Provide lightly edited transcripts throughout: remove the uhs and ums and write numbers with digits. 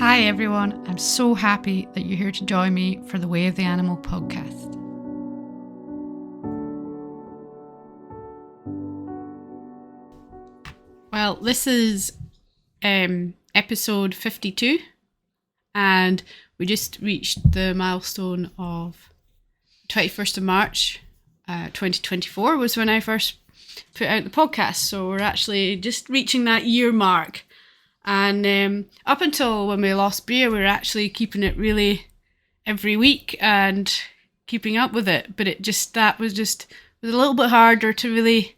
Hi everyone, I'm so happy that you're here to join me for the Way of the Animal podcast. Well, this is episode 52 and we just reached the milestone of 21st of March 2024 was when I first put out the podcast, so we're actually just reaching that year mark. And up until when we lost Bria, we were actually keeping it really every week and keeping up with it. But that was a little bit harder to really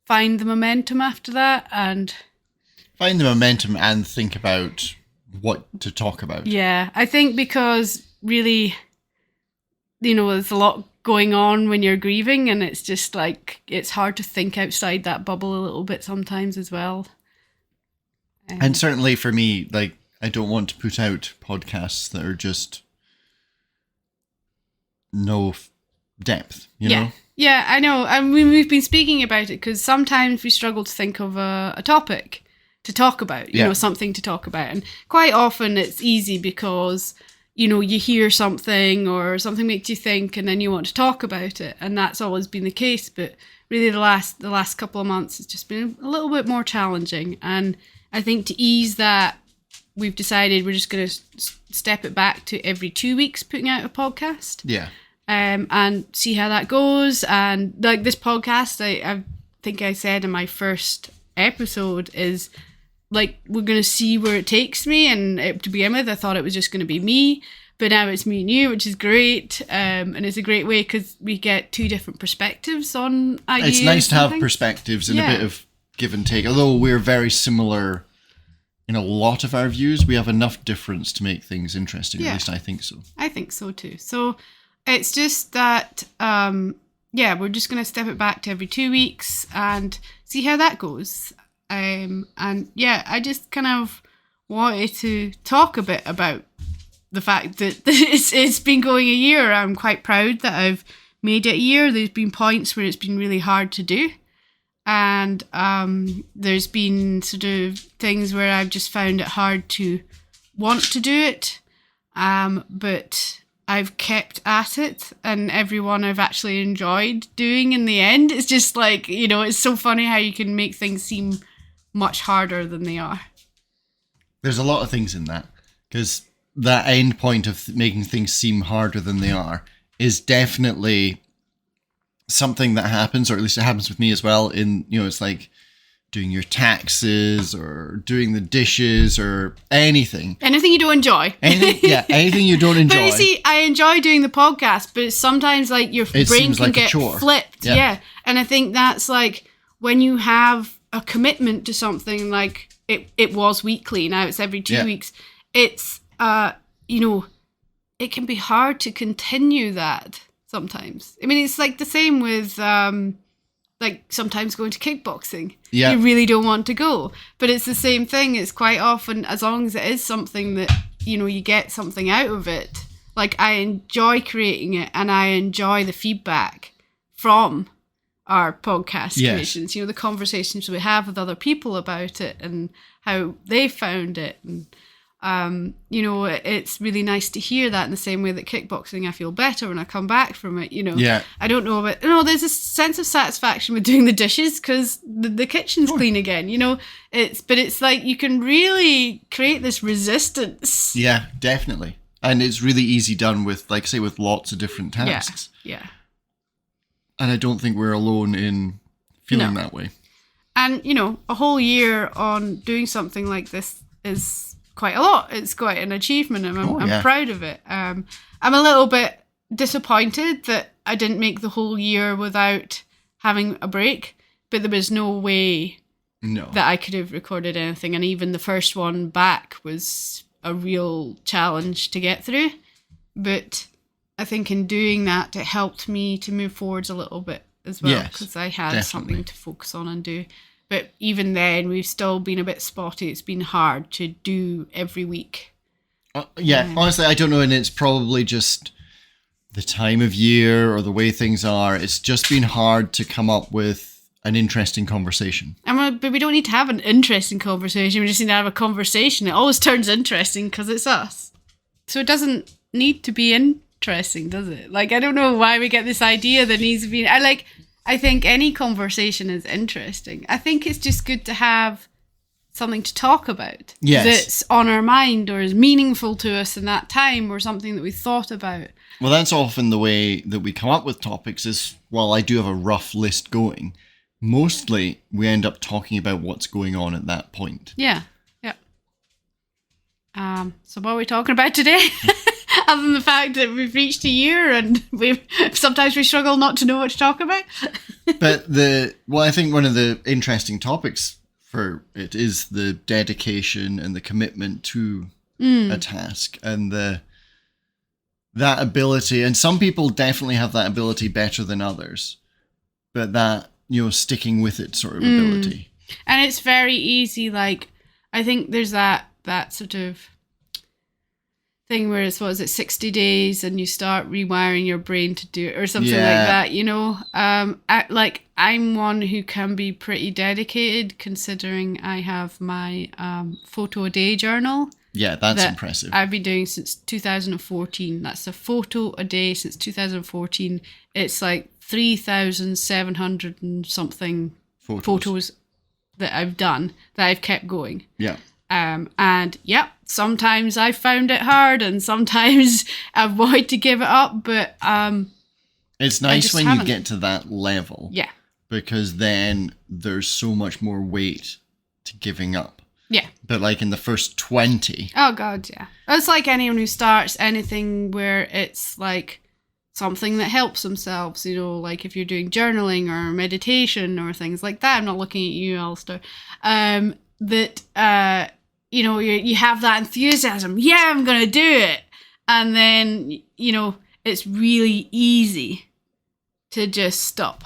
find the momentum after that. And find the momentum and think about what to talk about. Yeah, I think because really, there's a lot going on when you're grieving, and it's just like, it's hard to think outside that bubble a little bit sometimes as well. And certainly for me, like, I don't want to put out podcasts that are just no depth, you know? Yeah, I know. I mean, we've been speaking about it because sometimes we struggle to think of a topic to talk about, something to talk about. And quite often it's easy because, you hear something or something makes you think and then you want to talk about it. And that's always been the case. But really the last couple of months, it's just been a little bit more challenging. And I think to ease that, we've decided we're just going to step it back to every 2 weeks putting out a podcast. Yeah. And see how that goes. And like this podcast, I think I said in my first episode is like, we're going to see where it takes me. And to begin with, I thought it was just going to be me. But now it's me and you, which is great. And it's a great way because we get two different perspectives on ideas. It's nice to have perspectives and a bit of give and take. Although we're very similar in a lot of our views, we have enough difference to make things interesting. Yeah. At least I think so. I think so too. So it's just that, we're just going to step it back to every 2 weeks and see how that goes. I just kind of wanted to talk a bit about the fact that it's been going a year. I'm quite proud that I've made it a year. There's been points where it's been really hard to do. And there's been sort of things where I've just found it hard to want to do it. But I've kept at it, and everyone I've actually enjoyed doing in the end. It's just like, it's so funny how you can make things seem much harder than they are. There's a lot of things in that, because that end point of making things seem harder than they are is definitely something that happens, or at least it happens with me as well. It's like doing your taxes or doing the dishes or anything you don't enjoy. Anything you don't enjoy. But you see, I enjoy doing the podcast, but sometimes like your brain can get flipped. Yeah. And I think that's like when you have a commitment to something, like it was weekly, now it's every 2 weeks. It's it can be hard to continue that sometimes. I mean, it's like the same with like sometimes going to kickboxing. Yeah. You really don't want to go, but it's the same thing. It's quite often, as long as it is something that, you get something out of it. Like, I enjoy creating it and I enjoy the feedback from our podcast creations, the conversations we have with other people about it and how they found it. And it's really nice to hear that, in the same way that kickboxing, I feel better when I come back from it, I don't know, but there's a sense of satisfaction with doing the dishes because the kitchen's clean again, it's like you can really create this resistance. Yeah, definitely. And it's really easy done with, like, say, with lots of different tasks. Yeah. And I don't think we're alone in feeling that way. And, a whole year on doing something like this is quite a lot. It's quite an achievement, and I'm proud of it. I'm a little bit disappointed that I didn't make the whole year without having a break, but there was no way that I could have recorded anything. And even the first one back was a real challenge to get through. But I think in doing that, it helped me to move forwards a little bit as well, because I had something to focus on and do. But even then, we've still been a bit spotty. It's been hard to do every week. Honestly, I don't know. And it's probably just the time of year or the way things are. It's just been hard to come up with an interesting conversation. But we don't need to have an interesting conversation. We just need to have a conversation. It always turns interesting because it's us. So it doesn't need to be interesting, does it? Like, I don't know why we get this idea that needs to be... I think any conversation is interesting. I think it's just good to have something to talk about. Yes. That's on our mind or is meaningful to us in that time or something that we thought about. Well, that's often the way that we come up with topics is, while I do have a rough list going, mostly we end up talking about what's going on at that point. Yeah. So what are we talking about today? Other than the fact that we've reached a year and sometimes we struggle not to know what to talk about. But I think one of the interesting topics for it is the dedication and the commitment to a task and that ability. And some people definitely have that ability better than others, but that, sticking with it sort of ability. And it's very easy. Like, I think there's that sort of thing where it's 60 days and you start rewiring your brain to do it or something like that, I'm one who can be pretty dedicated considering I have my photo a day journal. Yeah, that's impressive. I've been doing since 2014. That's a photo a day since 2014. It's like 3,700 and something photos that I've done that I've kept going. Yeah. Sometimes I found it hard and sometimes I've wanted to give it up, but it's nice when you get to that level. Yeah. Because then there's so much more weight to giving up. Yeah. But like in the first 20. Oh God, yeah. It's like anyone who starts anything where it's like something that helps themselves, like if you're doing journaling or meditation or things like that. I'm not looking at you, Alastair. You have that enthusiasm. Yeah, I'm going to do it. And then, it's really easy to just stop.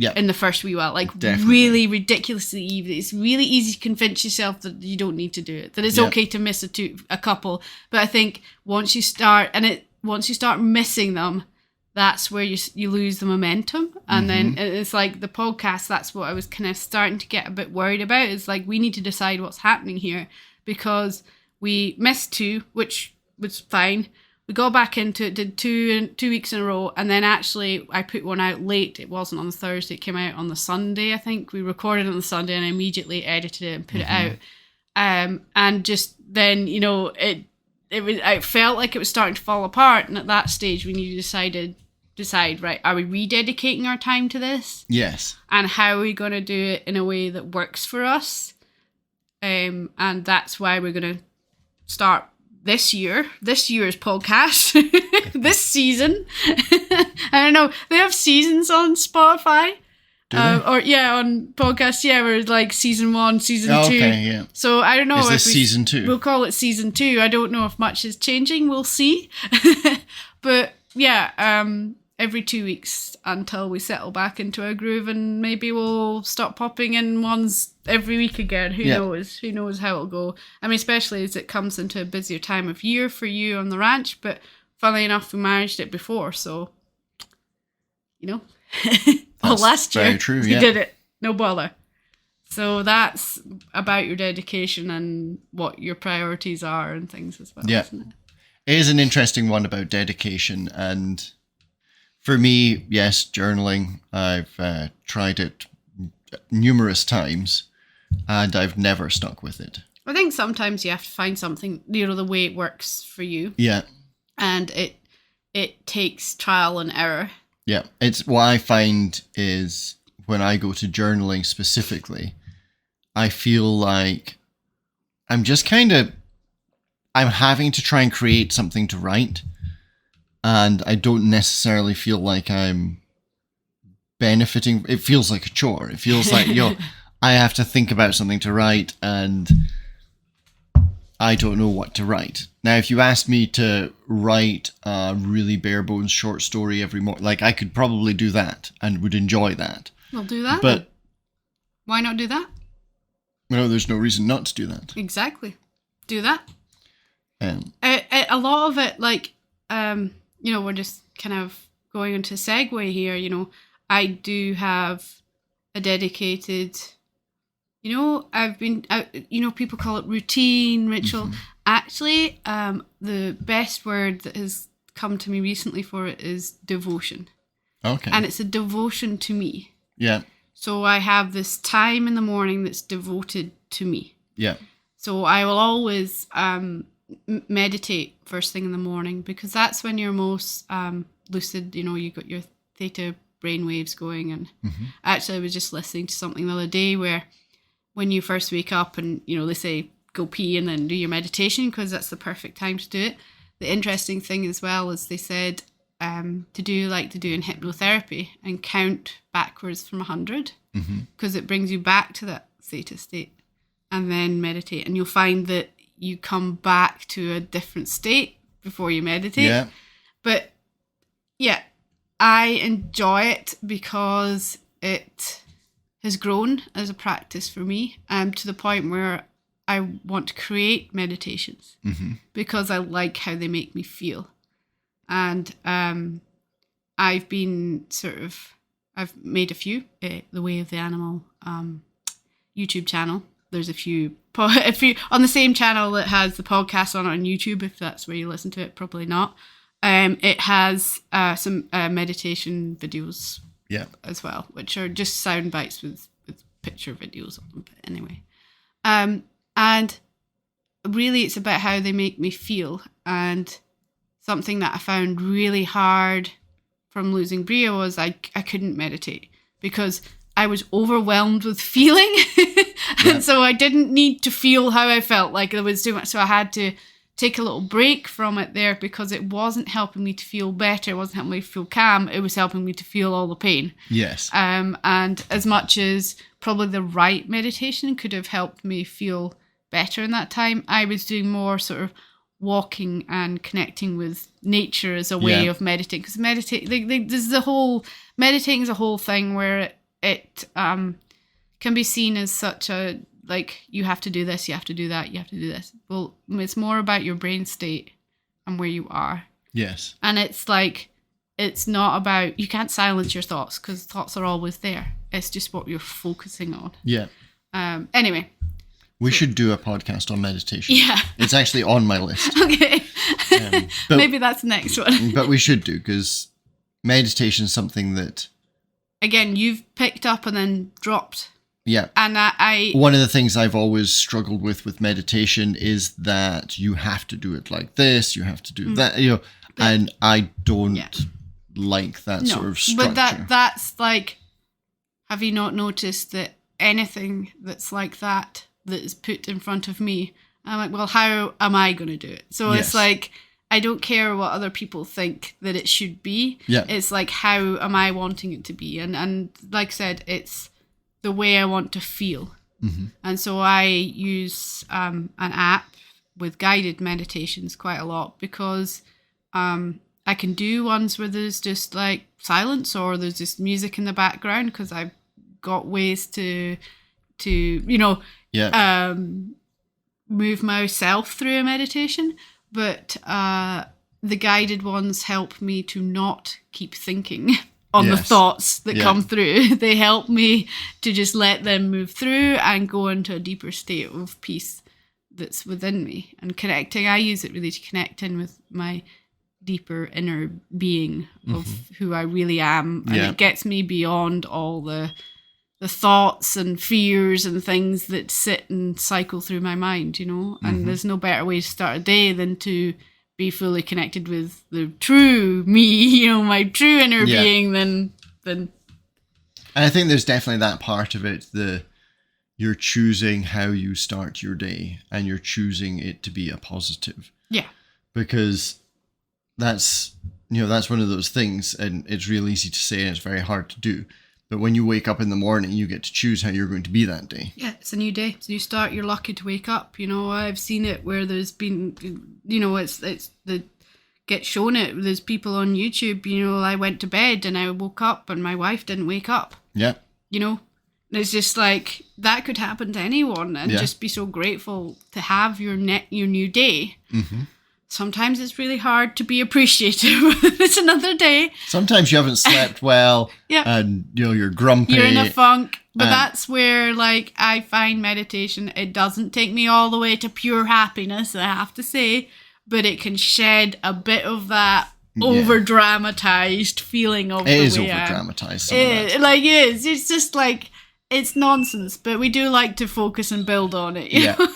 Yeah. In the first wee while. Like, definitely. Really ridiculously easy. It's really easy to convince yourself that you don't need to do it. That it's okay to miss a couple. But I think once you start missing them, that's where you lose the momentum. And then it's like the podcast, that's what I was kind of starting to get a bit worried about. Is like, we need to decide what's happening here because we missed 2, which was fine. We got back into it, did 2 weeks in a row. And then actually I put one out late. It wasn't on the Thursday. It came out on the Sunday, I think. We recorded on the Sunday and I immediately edited it and put it out. And just then, I felt like it was starting to fall apart. And at that stage, we needed to decide, right, are we rededicating our time to this? Yes. And how are we going to do it in a way that works for us? And that's why we're going to start this year's podcast, this season. I don't know. They have seasons on Spotify. On podcasts, where it's like season 1, season 2. Okay, yeah. So I don't know. Is this season 2? We'll call it season 2. I don't know if much is changing. We'll see. But every 2 weeks until we settle back into a groove, and maybe we'll stop popping in ones every week again. Who knows? Who knows how it'll go? I mean, especially as it comes into a busier time of year for you on the ranch. But funnily enough, we managed it before, so last year very true, you did it, no bother. So that's about your dedication and what your priorities are and things as well. Yeah, isn't it? It is an interesting one about dedication. And for me, yes, journaling. I've tried it numerous times and I've never stuck with it. I think sometimes you have to find something, the way it works for you. Yeah. And it takes trial and error. Yeah. It's what I find is when I go to journaling specifically, I feel like I'm having to try and create something to write. And I don't necessarily feel like I'm benefiting. It feels like a chore. It feels like, I have to think about something to write and I don't know what to write. Now, if you asked me to write a really bare bones short story every morning, like I could probably do that and would enjoy that. We'll do that. But why not do that? There's no reason not to do that. Exactly. Do that. A lot of it, we're just kind of going into segue here. I do have a dedicated, people call it routine, ritual. Mm-hmm. Actually, the best word that has come to me recently for it is devotion. Okay. And it's a devotion to me. Yeah. So I have this time in the morning that's devoted to me. Yeah. So I will always meditate first thing in the morning, because that's when you're most lucid. You got your theta brainwaves going. And actually, I was just listening to something the other day where when you first wake up and, they say go pee and then do your meditation, because that's the perfect time to do it. The interesting thing as well is they said to do like they do in hypnotherapy and count backwards from 100, because it brings you back to that theta state, and then meditate. And you'll find that you come back to a different state before you meditate. Yeah. But yeah, I enjoy it because it has grown as a practice for me, to the point where I want to create meditations because I like how they make me feel. And I've been I've made a few, The Way of the Animal YouTube channel. There's a few on the same channel that has the podcast on YouTube, if that's where you listen to it, probably not. It has some meditation videos as well, which are just sound bites with picture videos on them. But anyway, and really it's about how they make me feel. And something that I found really hard from losing Bria was I couldn't meditate because I was overwhelmed with feeling. And so I didn't need to feel how I felt, like there was too much. So I had to take a little break from it there, because it wasn't helping me to feel better. It wasn't helping me to feel calm. It was helping me to feel all the pain. Yes. And as much as probably the right meditation could have helped me feel better in that time, I was doing more sort of walking and connecting with nature as a way of meditating. Because meditating is a whole thing where it can be seen as such a, like, you have to do this, you have to do that, you have to do this. Well, it's more about your brain state and where you are. Yes. And it's like, it's not about, you can't silence your thoughts because thoughts are always there. It's just what you're focusing on. Yeah. Anyway. We should do a podcast on meditation. Yeah. It's actually on my list. Okay. Maybe that's the next one. But we should do, because meditation is something that, again, you've picked up and then dropped. Yeah. And I one of the things I've always struggled with meditation is that you have to do it like this, you have to do that, and I don't like that sort of structure. But that's like, have you not noticed that anything that's like that is put in front of me, I'm like, well, how am I going to do it? So it's like, I don't care what other people think that it should be. Yeah. It's like, how am I wanting it to be? And like I said, it's the way I want to feel. And so I use an app with guided meditations quite a lot, because I can do ones where there's just like silence or there's just music in the background, because I've got ways to move myself through a meditation. But the guided ones help me to not keep thinking on the thoughts that come through. They help me to just let them move through and go into a deeper state of peace that's within me. And connecting, I use it really to connect in with my deeper inner being of who I really am. And it gets me beyond all the thoughts and fears and things that sit and cycle through my mind, and there's no better way to start a day than to be fully connected with the true me, my true inner being than. And I think there's definitely that part of it, you're choosing how you start your day, and you're choosing it to be a positive. Yeah. Because that's one of those things, and it's real easy to say and it's very hard to do. But when you wake up in the morning, you get to choose how you're going to be that day. Yeah, it's a new day. It's a new start. You're lucky to wake up. I've seen it where there's been, it's the get shown it. There's people on YouTube, I went to bed and I woke up and my wife didn't wake up. Yeah. It's just like, that could happen to anyone, and just be so grateful to have your new day. Sometimes it's really hard to be appreciative. It's another day. Sometimes you haven't slept well, and you're grumpy. You're in a funk, But that's where, like, I find meditation, it doesn't take me all the way to pure happiness, I have to say, but it can shed a bit of that over-dramatized feeling of the way it is over-dramatized. Like, it is. It's just like, it's nonsense, but we do like to focus and build on it. You know?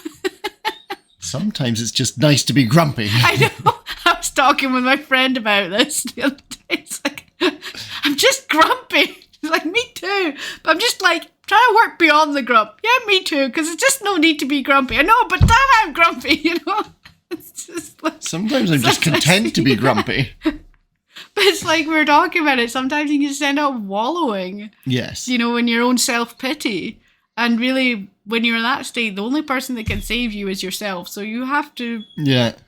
Sometimes it's just nice to be grumpy. I know. I was talking with my friend about this the other day. It's like, I'm just grumpy. He's like, me too. But I'm just like, trying to work beyond the grump. Yeah, me too, because it's just no need to be grumpy. I know, but damn, I'm grumpy, you know? It's just like... Sometimes I'm just content to be grumpy. But it's like we were talking about it. Sometimes you can just end up wallowing. Yes. You know, in your own self-pity. And really, when you're in that state, the only person that can save you is yourself. So you have to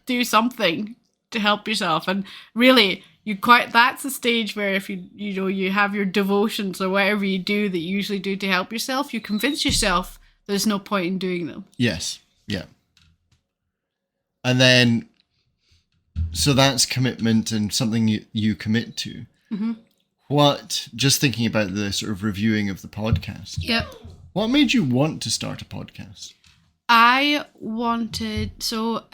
do something to help yourself. And really... that's the stage where if you have your devotions or whatever you do that you usually do to help yourself, you convince yourself there's no point in doing them. Yes. Yeah. And then, so that's commitment and something you commit to. What, just thinking about the sort of reviewing of the podcast. Yep. What made you want to start a podcast?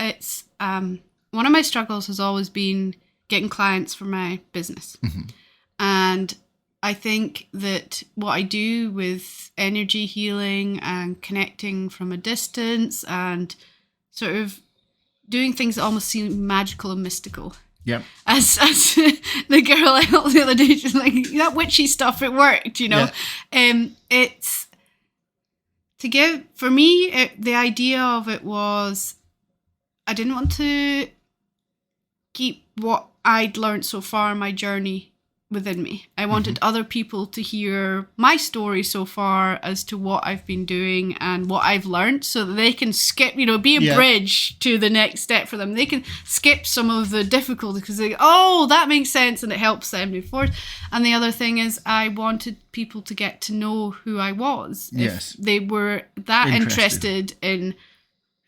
It's, one of my struggles has always been getting clients for my business. And I think that what I do with energy healing and connecting from a distance and sort of doing things that almost seem magical and mystical. Yep. As the girl I helped the other day, she's like, that witchy stuff, it worked, you know. It's to give, for me, the idea of it was, I didn't want to keep what I'd learned so far in my journey within me. I wanted other people to hear my story so far as to what I've been doing and what I've learned so that they can skip, be a bridge to the next step for them. They can skip some of the difficulty because they, that makes sense, and it helps them move forward. And the other thing is I wanted people to get to know who I was. Yes. If they were that interested in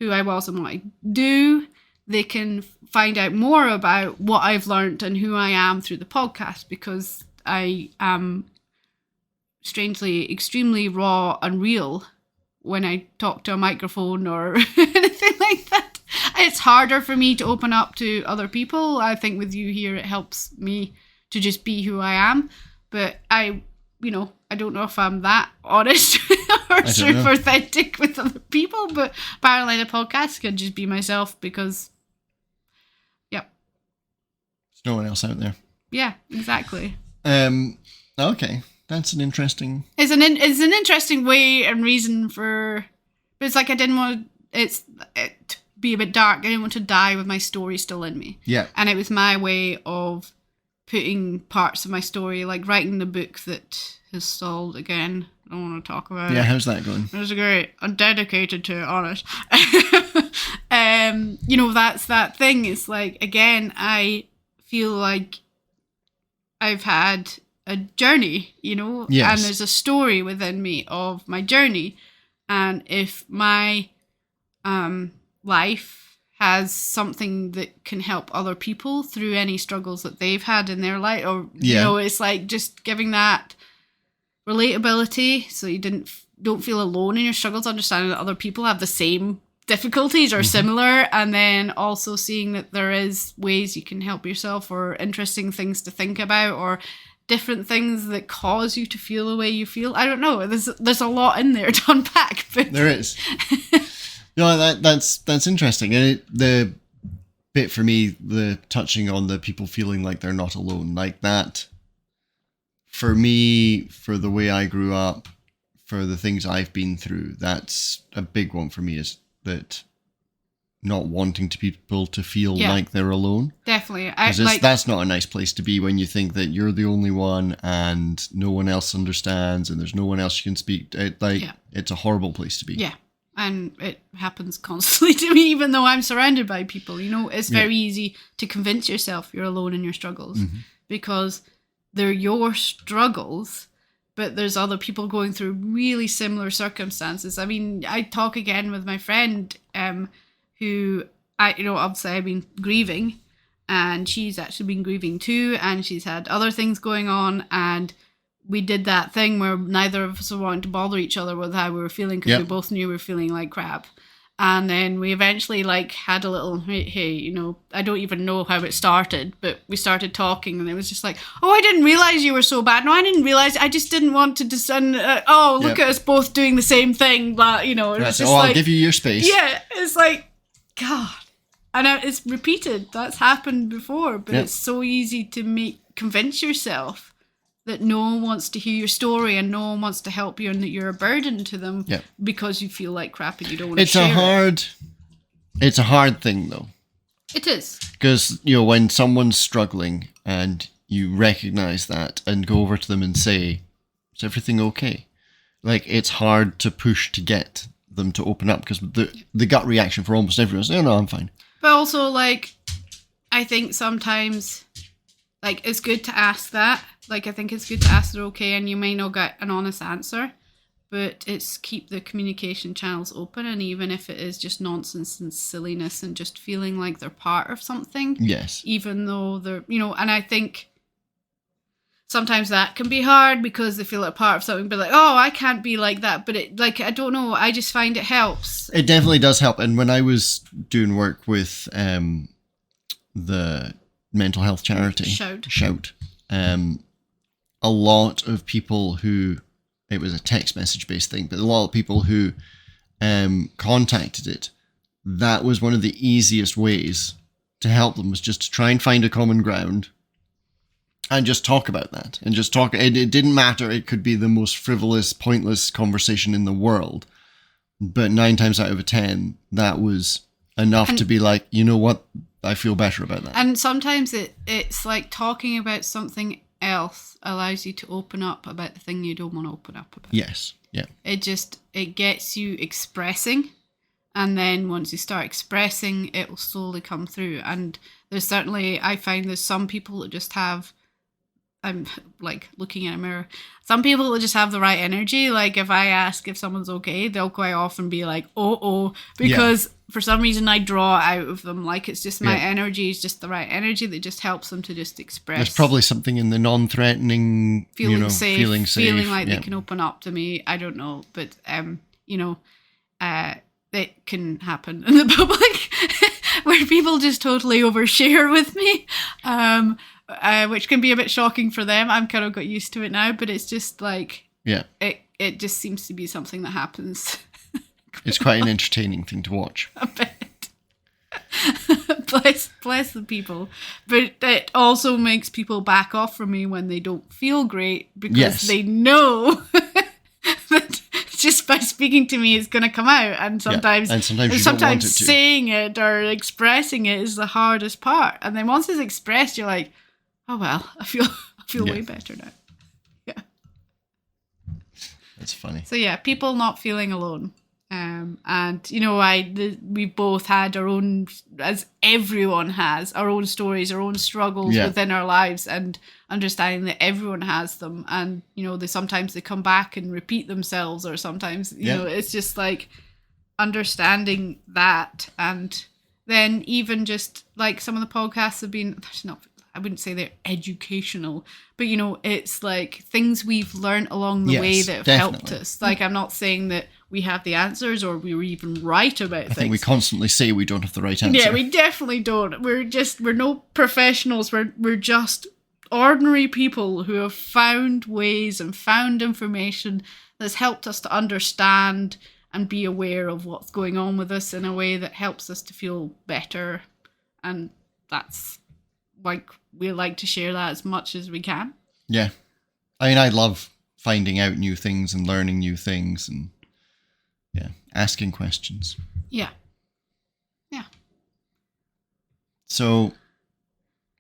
who I was and what I do, they can find out more about what I've learned and who I am through the podcast, because I am strangely extremely raw and real when I talk to a microphone or anything like that. It's harder for me to open up to other people. I think with you here, it helps me to just be who I am. But I don't know if I'm that honest or super authentic with other people, but apparently the podcast can just be myself because no one else out there. Yeah, exactly. Okay, that's an interesting. It's an interesting way and reason for, but it's like I didn't want it to be a bit dark. I didn't want to die with my story still in me. Yeah. And it was my way of putting parts of my story, like writing the book that has stalled again. I don't want to talk about it. Yeah, how's that going? It was great. I'm dedicated to it, honest. That's that thing. It's like, again, I feel like I've had a journey, yes. And there's a story within me of my journey. And if my life has something that can help other people through any struggles that they've had in their life, or, it's like just giving that relatability so you don't feel alone in your struggles, understanding that other people have the same difficulties or similar, and then also seeing that there is ways you can help yourself or interesting things to think about or different things that cause you to feel the way you feel. I don't know. There's a lot in there to unpack. But there is. That's interesting. And the bit for me, the touching on the people feeling like they're not alone, like that, for me, for the way I grew up, for the things I've been through, that's a big one for me, is that not wanting people to feel like they're alone. Definitely. That's not a nice place to be when you think that you're the only one and no one else understands and there's no one else you can speak to. It's a horrible place to be. Yeah. And it happens constantly to me, even though I'm surrounded by people. It's very easy to convince yourself you're alone in your struggles because they're your struggles, but there's other people going through really similar circumstances. I mean, I talk again with my friend who, obviously I've been grieving, and she's actually been grieving too, and she's had other things going on, and we did that thing where neither of us wanted to bother each other with how we were feeling because we both knew we were feeling like crap. And then we eventually like had a little, hey, you know, I don't even know how it started, but we started talking and it was just like, oh, I didn't realize you were so bad. No, I didn't realize. I just didn't want to look at us both doing the same thing. But, you know, it was just I'll give you your space. Yeah, it's like, God. And it's repeated. That's happened before, but it's so easy to convince yourself that no one wants to hear your story and no one wants to help you and that you're a burden to them because you feel like crap and you don't want to share it. It's a hard thing, though. It is. Because, you know, when someone's struggling and you recognize that and go over to them and say, is everything okay? Like, it's hard to push to get them to open up because the gut reaction for almost everyone is, oh, no, I'm fine. But also, like, I think sometimes, like, it's good to ask that. Like, I think it's good to ask they're okay, and you may not get an honest answer, but it's keep the communication channels open, and even if it is just nonsense and silliness and just feeling like they're part of something. Yes. Even though they're, you know, and I think sometimes that can be hard because they feel like part of something, but like, oh, I can't be like that. But it, like, I don't know, I just find it helps. It definitely does help. And when I was doing work with the mental health charity, Shout, a lot of people who, it was a text message based thing, but a lot of people who contacted it, that was one of the easiest ways to help them, was just to try and find a common ground and just talk about that. And just talk, it didn't matter, it could be the most frivolous, pointless conversation in the world, but 9 times out of 10, that was enough to be like, you know what, I feel better about that. And sometimes it's like talking about something else allows you to open up about the thing you don't want to open up about. Yes. Yeah. It gets you expressing, and then once you start expressing, it will slowly come through. And I find there's some people that just have, I'm like looking in a mirror, some people that just have the right energy. Like if I ask if someone's okay, they'll quite often be like, because for some reason I draw out of them. Like it's just my energy is just the right energy that just helps them to just express. There's probably something in the non-threatening, feeling safe, feeling like they can open up to me. I don't know, but it can happen in the public where people just totally overshare with me. Which can be a bit shocking for them. I'm kind of got used to it now, but it's just like, it just seems to be something that happens. It's quite an entertaining thing to watch. A bit. bless the people. But it also makes people back off from me when they don't feel great because they know that just by speaking to me it's going to come out. And sometimes you don't want it to. Saying it or expressing it is the hardest part. And then once it's expressed, you're like, oh well, I feel way better now. Yeah. That's funny. So yeah, people not feeling alone. And you know, we both had our own, as everyone has, our own stories, our own struggles within our lives, and understanding that everyone has them, and you know, sometimes they come back and repeat themselves, or sometimes you know, it's just like understanding that. And then even just like some of the podcasts have been, I wouldn't say they're educational, but you know, it's like things we've learned along the way that have helped us. Like, I'm not saying that we have the answers or we were even right about things. I think we constantly say we don't have the right answer. Yeah, we definitely don't. We're no professionals. We're just ordinary people who have found ways and found information that's helped us to understand and be aware of what's going on with us in a way that helps us to feel better. And that's like, we like to share that as much as we can. Yeah. I mean, I love finding out new things and learning new things and asking questions. Yeah. Yeah. So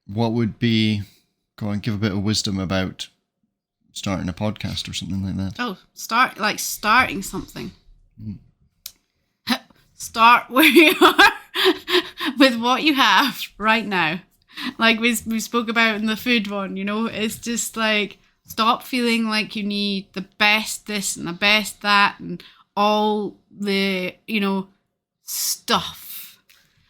what would be, go and give a bit of wisdom about starting a podcast or something like that? Oh, starting something. Start where you are with what you have right now. Like we spoke about in the food one, you know, it's just like, stop feeling like you need the best this and the best that and all the, you know, stuff.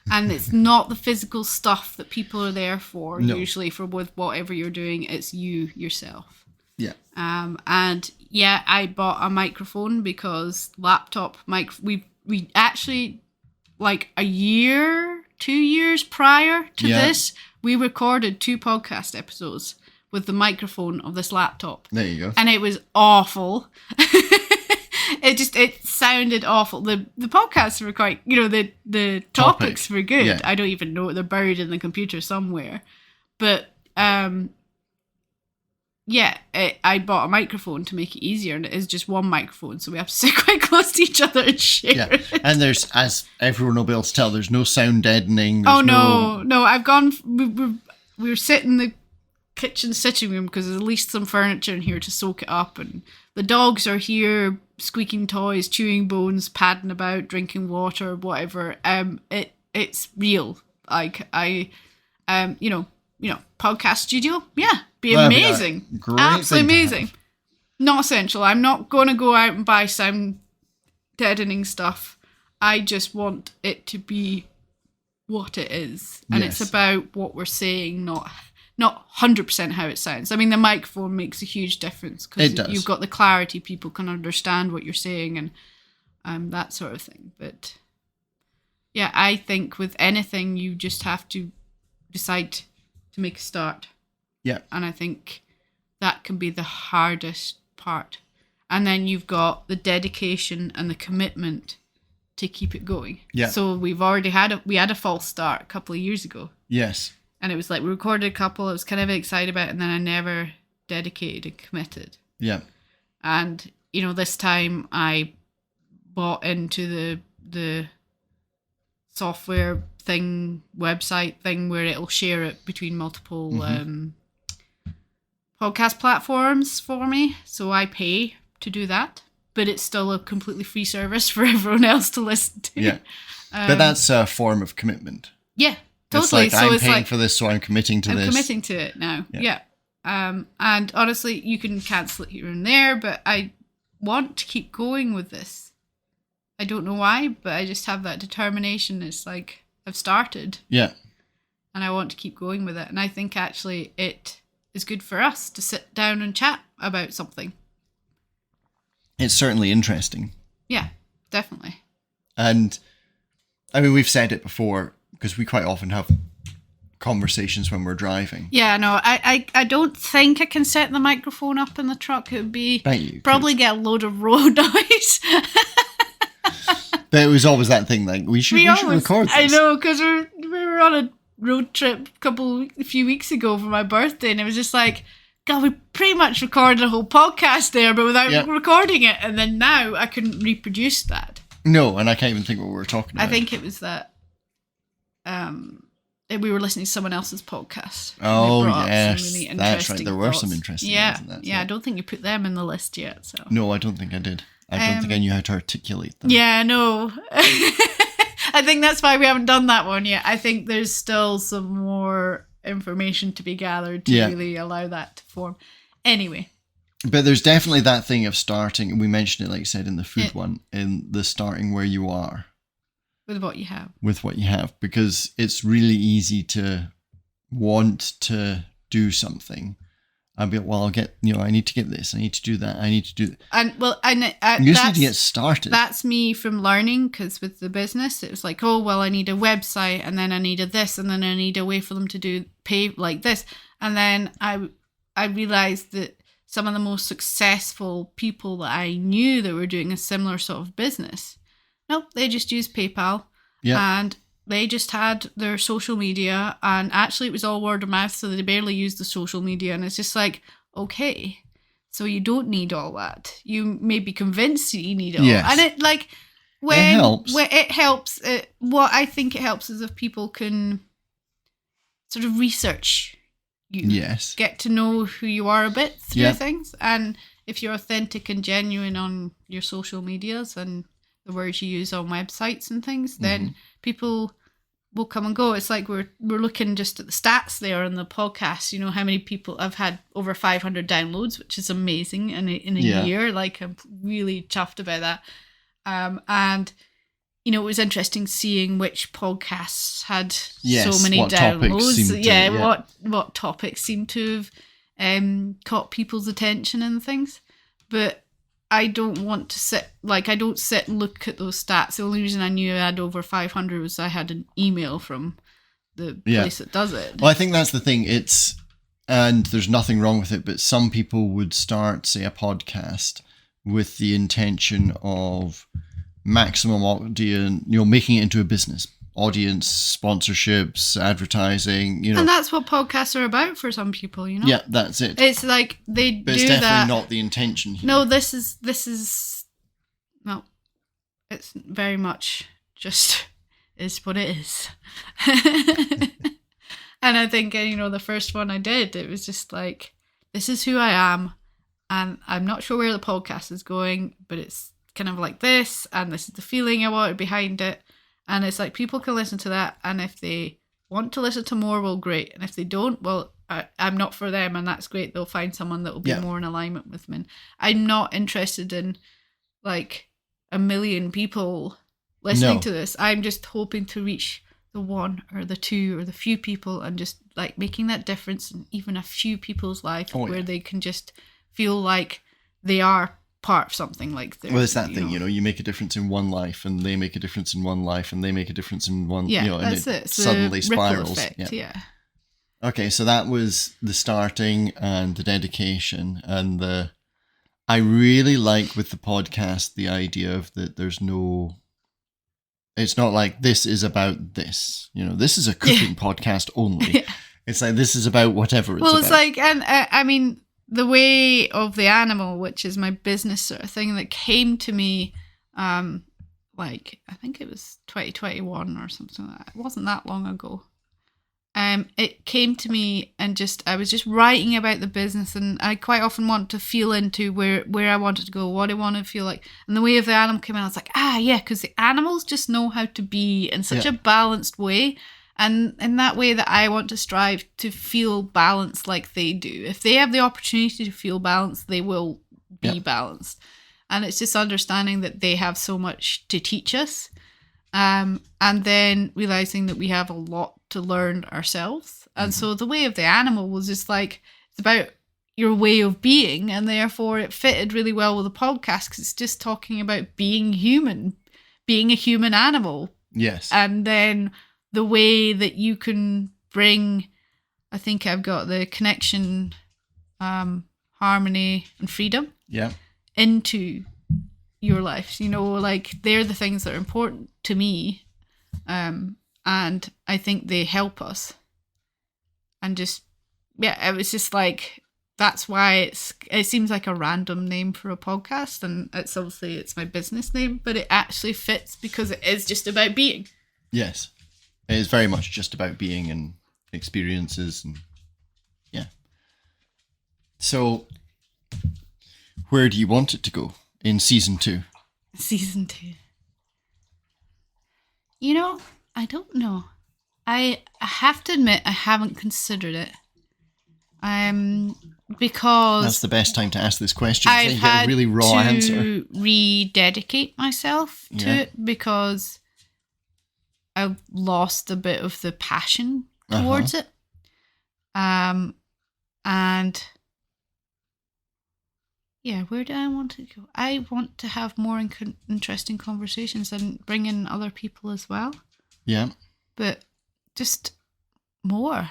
And it's not the physical stuff that people are there for, usually, for with whatever you're doing. It's you, yourself. Yeah. And yeah, I bought a microphone because laptop mic. We actually, like a year, 2 years prior to this, we recorded 2 podcast episodes with the microphone of this laptop. There you go. And it was awful. It sounded awful. The podcasts were quite, the topics were good. Yeah. I don't even know, they're buried in the computer somewhere. But I bought a microphone to make it easier, and it is just one microphone, so we have to sit quite close to each other and share it. And there's, as everyone will be able to tell, there's no sound deadening. No, I've gone. We were sitting in the kitchen sitting room because there's at least some furniture in here to soak it up, and the dogs are here squeaking toys, chewing bones, padding about, drinking water, whatever. It's real. Like podcast studio, be amazing, absolutely amazing. Not essential. I'm not going to go out and buy sound deadening stuff. I just want it to be what it is, and it's about what we're saying, not 100% how it sounds. I mean, the microphone makes a huge difference because you've got the clarity, people can understand what you're saying, and that sort of thing. But yeah, I think with anything, you just have to decide to make a start. Yeah. And I think that can be the hardest part. And then you've got the dedication and the commitment to keep it going. Yeah. So we've already had a false start a couple of years ago. Yes. And it was like we recorded a couple I was kind of excited about, and then I never dedicated and committed. Yeah. And, this time I bought into the software thing, website thing, where it'll share it between multiple podcast platforms for me. So I pay to do that, but it's still a completely free service for everyone else to listen to. Yeah. But that's a form of commitment. Yeah. Totally. It's like, I'm paying for this, so I'm committing to this. I'm committing to it now. Yeah. And honestly, you can cancel it here and there, but I want to keep going with this. I don't know why, but I just have that determination. It's like I've started. Yeah. And I want to keep going with it. And I think actually it is good for us to sit down and chat about something. It's certainly interesting. Yeah, definitely. And I mean, we've said it before, because we quite often have conversations when we're driving. Yeah, no, I don't think I can set the microphone up in the truck. It would be probably get a load of road noise. But it was always that thing, like, we should record this. I know, because we were on a road trip a few weeks ago for my birthday, and it was just like, God, we pretty much recorded a whole podcast there, but without recording it. And then now I couldn't reproduce that. No, and I can't even think what we were talking about. I think it was that we were listening to someone else's podcast. Oh, yes. Really that's right. There were some interesting ones in that. Yeah, I don't think you put them in the list yet. So no, I don't think I did. I don't think I knew how to articulate them. Yeah, no. I think that's why we haven't done that one yet. I think there's still some more information to be gathered to really allow that to form. Anyway. But there's definitely that thing of starting, and we mentioned it, like I said, in the food one, in the starting where you are. With what you have. With what you have. Because it's really easy to want to do something. I'll be, well, I'll get, I need to get this, I need to do that, I need to do that. And, well, you just need to get started. That's me from learning, because with the business, it was like, oh, well, I need a website, and then I needed this, and then I need a way for them to pay like this. And then I realized that some of the most successful people that I knew that were doing a similar sort of business, they just used PayPal. Yeah. And they just had their social media, and actually it was all word of mouth, so they barely used the social media. And it's just like, okay, so you don't need all that. You may be convinced you need it all. And it it helps. What I think it helps is if people can sort of research you. Yes. Get to know who you are a bit through things. And if you're authentic and genuine on your social medias and the words you use on websites and things, then people will come and go. It's like we're looking just at the stats there on the podcast. How many people I've had over 500 downloads, which is amazing in a year. Like, I'm really chuffed about that. And it was interesting seeing which podcasts had so many downloads. What topics seem to caught people's attention and things. But I don't want to sit and look at those stats. The only reason I knew I had over 500 was I had an email from the place that does it. Well, I think that's the thing. And there's nothing wrong with it, but some people would start, say, a podcast with the intention of maximum audience, making it into a business. Audience, sponsorships, advertising, And that's what podcasts are about for some people, Yeah, that's it. It's like they but do it's definitely that. not the intention here. No, this is no. It's very much just is what it is. And I think, the first one I did, it was just like, this is who I am, and I'm not sure where the podcast is going, but it's kind of like this, and this is the feeling I wanted behind it. And it's like, people can listen to that, and if they want to listen to more, well, great. And if they don't, well, I'm not for them, and that's great. They'll find someone that will be more in alignment with me. I'm not interested in, like, 1 million people listening to this. I'm just hoping to reach the one or the two or the few people, and just, like, making that difference in even a few people's life where they can just feel like they are part of something. Like, it's that thing, you make a difference in one life, and they make a difference in one life, and they make a difference in one, and that's it it. suddenly spirals. Effect, Okay, so that was the starting and the dedication, and I really like with the podcast the idea of that there's no. It's not like this is about this. This is a cooking podcast only. Yeah. It's like this is about whatever it's about. Well, it's like, and I mean, the Way of the Animal, which is my business sort of thing, that came to me, like, I think it was 2021 or something like that. It wasn't that long ago. It came to me, and I was just writing about the business, and I quite often want to feel into where I wanted to go, what I want to feel like. And the Way of the Animal came in, I was like, because the animals just know how to be in such a balanced way. And in that way that I want to strive to feel balanced like they do. If they have the opportunity to feel balanced, they will be balanced. And it's just understanding that they have so much to teach us. And then realizing that we have a lot to learn ourselves. And so the Way of the Animal was just like, it's about your way of being, and therefore it fitted really well with the podcast, because it's just talking about being human, being a human animal. Yes. And then the way that you can bring, I think I've got the connection, harmony and freedom into your life. Like, they're the things that are important to me. And I think they help us. And just, it was just like, that's why it seems like a random name for a podcast, and it's my business name, but it actually fits because it is just about being. Yes. It is very much just about being and experiences, and So, where do you want it to go in season 2? Season 2. I don't know. I have to admit, I haven't considered it. Because that's the best time to ask this question. I've had a really raw to rededicate myself to it, because I've lost a bit of the passion towards it. And where do I want to go? I want to have more interesting conversations and bring in other people as well. Yeah. But just more.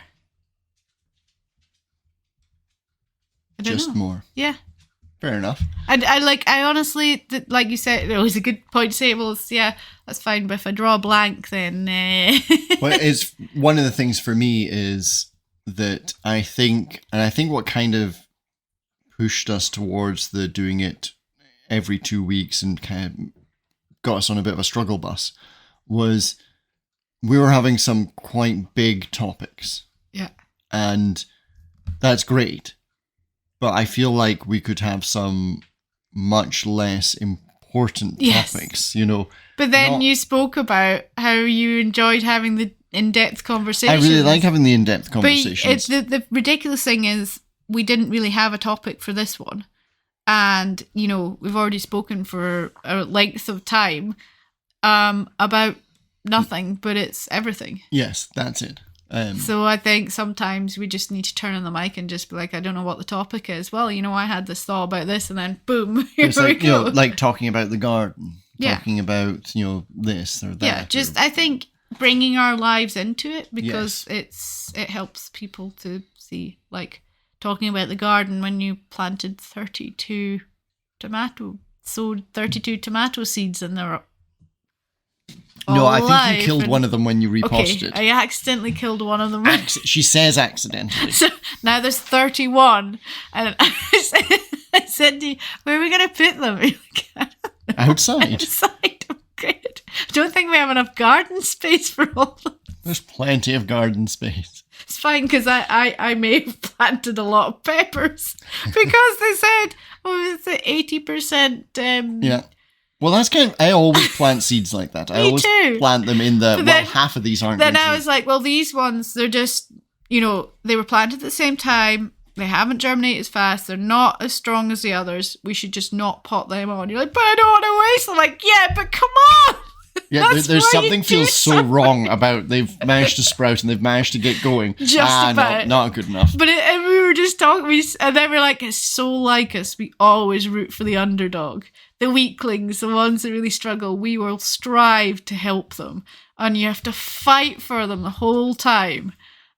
I don't know. More. Yeah. Fair enough. I honestly, like you said, it was a good point to say, well, that's fine, but if I draw a blank, then... Well, it's one of the things for me is that I think what kind of pushed us towards the doing it every 2 weeks and kind of got us on a bit of a struggle bus was we were having some quite big topics. Yeah. And that's great. But I feel like we could have some much less important topics, But then you spoke about how you enjoyed having the in-depth conversations. I really like having the in-depth conversations. But the ridiculous thing is we didn't really have a topic for this one. And, we've already spoken for a length of time about nothing, but it's everything. Yes, that's it. So I think sometimes we just need to turn on the mic and just be like, I don't know what the topic is. Well, I had this thought about this, and then boom, here it's we like, go. like talking about the garden, Yeah. talking about, this or that. Yeah, just I think bringing our lives into it, because it helps people to see, like talking about the garden when you planted 32 sowed 32 tomato seeds, and they're No, I think alive you killed and- one of them when you reposted. Okay, I accidentally killed one of them. She says accidentally. So now there's 31, and I said to you, where are we going to put them? You're like, I don't know. Outside. Outside. Oh, great. I don't think we have enough garden space for all of them. There's plenty of garden space. It's fine, because I may have planted a lot of peppers, because they said, it's 80%. Yeah. Well, that's I always plant seeds like that. I always too. plant them in half of these aren't. Then going I to- was like, well, these ones, they're just, they were planted at the same time. They haven't germinated as fast. They're not as strong as the others. We should just not pot them on. You're like, but I don't want to waste them. Like, yeah, but come on. Yeah, That's there's why something you feels do so something. wrong about they've managed to sprout and they've managed to get going. Just about. Not good enough. But and we were just talking, and then we're like, it's so like us. We always root for the underdog. The weaklings, the ones that really struggle, we will strive to help them. And you have to fight for them the whole time.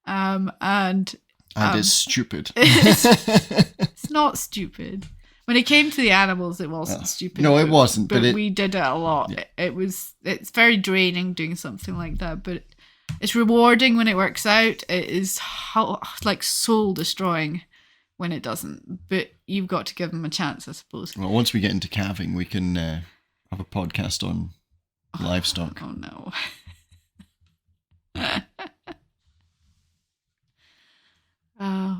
And it's stupid. it's not stupid. When it came to the animals, it wasn't stupid. No, it wasn't. But we did it a lot. Yeah. It's very draining doing something like that, but it's rewarding when it works out. It is like soul destroying when it doesn't. But you've got to give them a chance, I suppose. Well, once we get into calving, we can have a podcast on livestock. Oh no.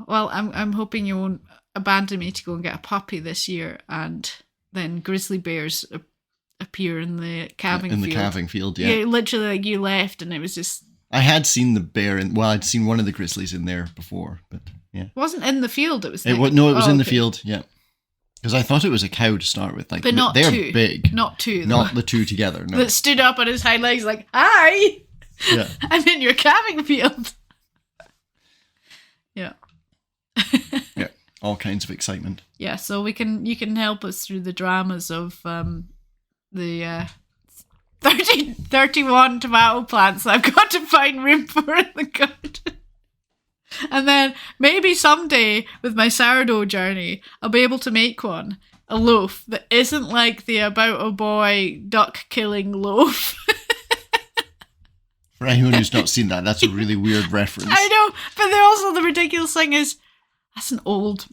Well, I'm hoping you won't abandon me to go and get a puppy this year, and then grizzly bears appear in the calving field. In the calving field, yeah. Literally, like, you left, and it was just. I had seen the bear I'd seen one of the grizzlies in there before, but yeah. It wasn't in the field. It was. It was in the field, yeah. Because I thought it was a cow to start with, like, but not they're two. big, not two, not the two together. No, that stood up on his hind legs, like, "Hi, yeah, I'm in your calving field." Yeah. yeah, all kinds of excitement. Yeah, so you can help us through the dramas of the 31 tomato plants I've got to find room for in the garden. And then maybe someday with my sourdough journey, I'll be able to make a loaf that isn't like the About a Boy duck killing loaf. For anyone who's not seen that, that's a really weird reference. I know, but then also the ridiculous thing is, that's an old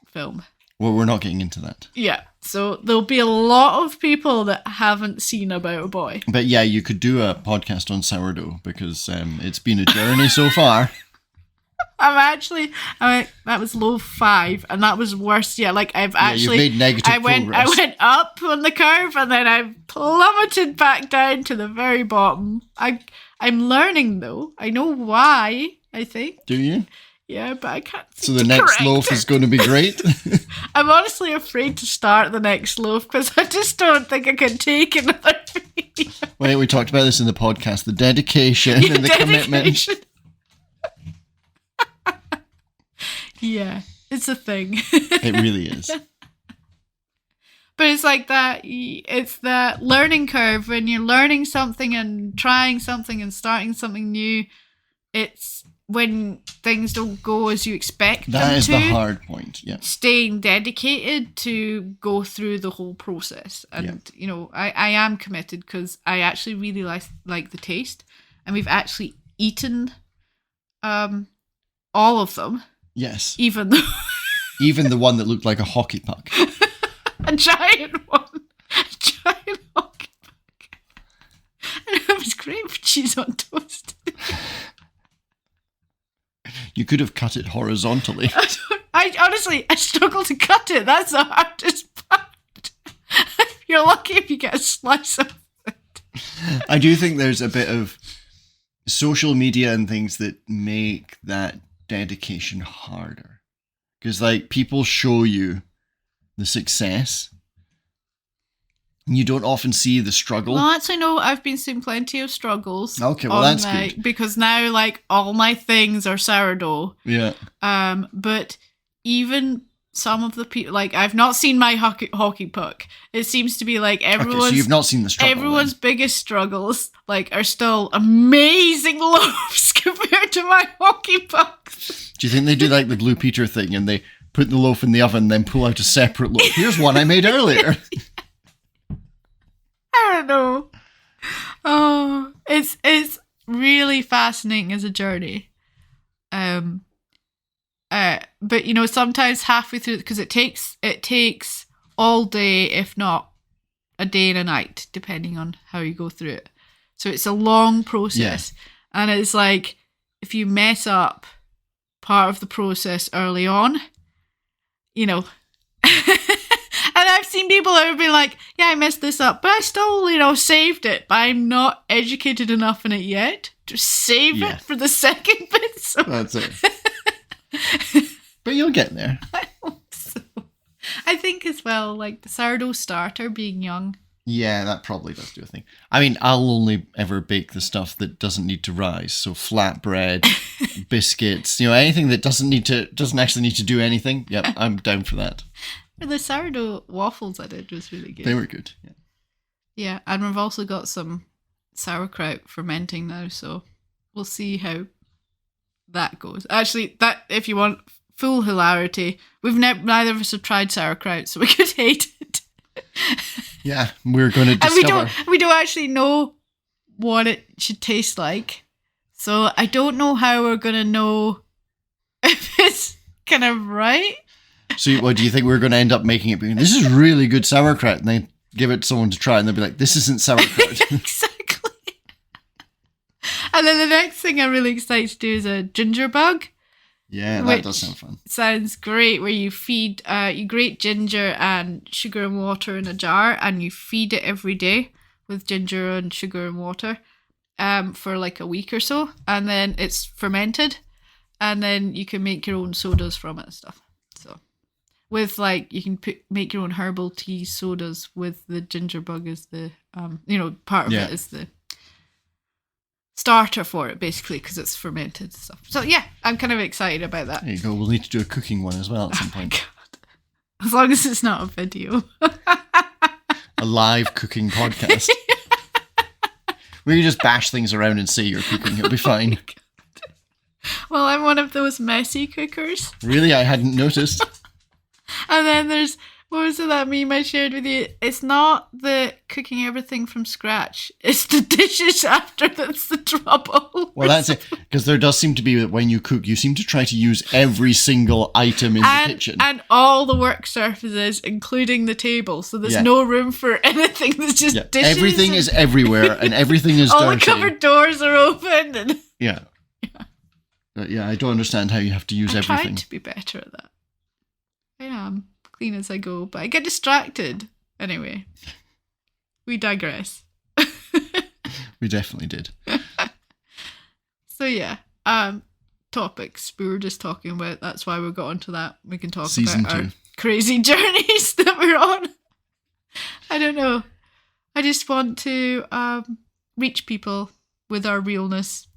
film. Well, we're not getting into that. Yeah, so there'll be a lot of people that haven't seen About a Boy. But yeah, you could do a podcast on sourdough because it's been a journey so far. That was loaf 5, and that was worse yet. Like, you've made negative progress. I went up on the curve, and then I plummeted back down to the very bottom. I'm learning, though. I know why, I think. Do you? Yeah, but I can't. So the next loaf is going to be great. I'm honestly afraid to start the next loaf because I just don't think I can take another video. Wait, we talked about this in the podcast. The dedication and the commitment. Yeah, it's a thing. It really is. But it's like that. It's that learning curve when you're learning something and trying something and starting something new. It's when things don't go as you expect them to. That is the hard point, yeah. Staying dedicated to go through the whole process. And, I am committed because I actually really like the taste. And we've actually eaten all of them. Yes. Even though... Even the one that looked like a hockey puck. A giant one. A giant hockey puck. And it was great for cheese on toast. You could have cut it horizontally. I honestly struggle to cut it. That's the hardest part. You're lucky if you get a slice of it. I do think there's a bit of social media and things that make that dedication harder. Because, like, people show you the success You don't often see the struggle. Well, actually, no, I've been seeing plenty of struggles. Okay, well, that's good. Because now, like, all my things are sourdough. Yeah. But even some of the people, like, I've not seen my hockey puck. It seems to be like everyone's... Okay, so you've not seen the struggle. Everyone's biggest struggles, like, are still amazing loaves compared to my hockey pucks. Do you think they do, like, the Blue Peter thing, and they put the loaf in the oven and then pull out a separate loaf? Here's one I made earlier. I don't know. Oh, it's really fascinating as a journey. But you know, sometimes halfway through, because it takes all day, if not a day and a night, depending on how you go through it. So it's a long process, and it's like if you mess up part of the process early on, you know. And I've seen people who have been like, yeah, I messed this up, but I still, you know, saved it. But I'm not educated enough in it yet to save it for the second bit. So. That's it. But you'll get there. I hope so. I think as well, like the sourdough starter being young. Yeah, that probably does do a thing. I mean, I'll only ever bake the stuff that doesn't need to rise. So flatbread, biscuits, you know, anything that doesn't actually need to do anything. Yep, I'm down for that. The sourdough waffles I did was really good. They were good, yeah. Yeah, and we've also got some sauerkraut fermenting now, so we'll see how that goes. Actually, that if you want full hilarity, neither of us have tried sauerkraut, so we could hate it. Yeah, we're going to discover. And we don't actually know what it should taste like, so I don't know how we're going to know if it's kind of right. So what do you think we're going to end up making it? This is really good sauerkraut, and then give it to someone to try, and they'll be like, "This isn't sauerkraut." Exactly. And then the next thing I'm really excited to do is a ginger bug. Yeah, that does sound fun. Sounds great. Where you feed, you grate ginger and sugar and water in a jar, and you feed it every day with ginger and sugar and water, for like a week or so, and then it's fermented, and then you can make your own sodas from it and stuff. So. With like, you can make your own herbal tea sodas with the ginger bug as the, part of it is the starter for it, basically, because it's fermented stuff. So yeah, I'm kind of excited about that. There you go. We'll need to do a cooking one as well at some point. God. As long as it's not a video. A live cooking podcast. We can just bash things around and say you're cooking. It'll be fine. Well, I'm one of those messy cookers. Really? I hadn't noticed. And then there's, what was it, that meme I shared with you? It's not the cooking everything from scratch. It's the dishes after that's the trouble. Well, that's it. Because there does seem to be that when you cook, you seem to try to use every single item in the kitchen. And all the work surfaces, including the table. So there's no room for anything. There's just dishes. Everything is everywhere and everything is dirty. All the cupboard doors are open. And yeah. Yeah, I don't understand how you have to use everything. I'm trying to be better at that. I am clean as I go, but I get distracted. Anyway, we digress. We definitely did. So yeah, topics we were just talking about. That's why we got onto that. We can talk Season about 2. our crazy journeys that we're on. I don't know. I just want to reach people with our realness.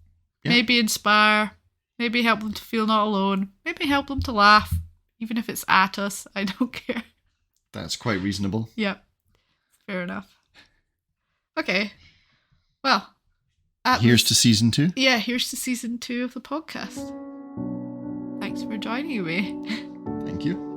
Yeah. Maybe inspire. Maybe help them to feel not alone. Maybe help them to laugh. Even if it's at us, I don't care. That's quite reasonable. Yep. Fair enough. Okay. Well. Here's to season 2. Yeah, here's to season 2 of the podcast. Thanks for joining me. Thank you.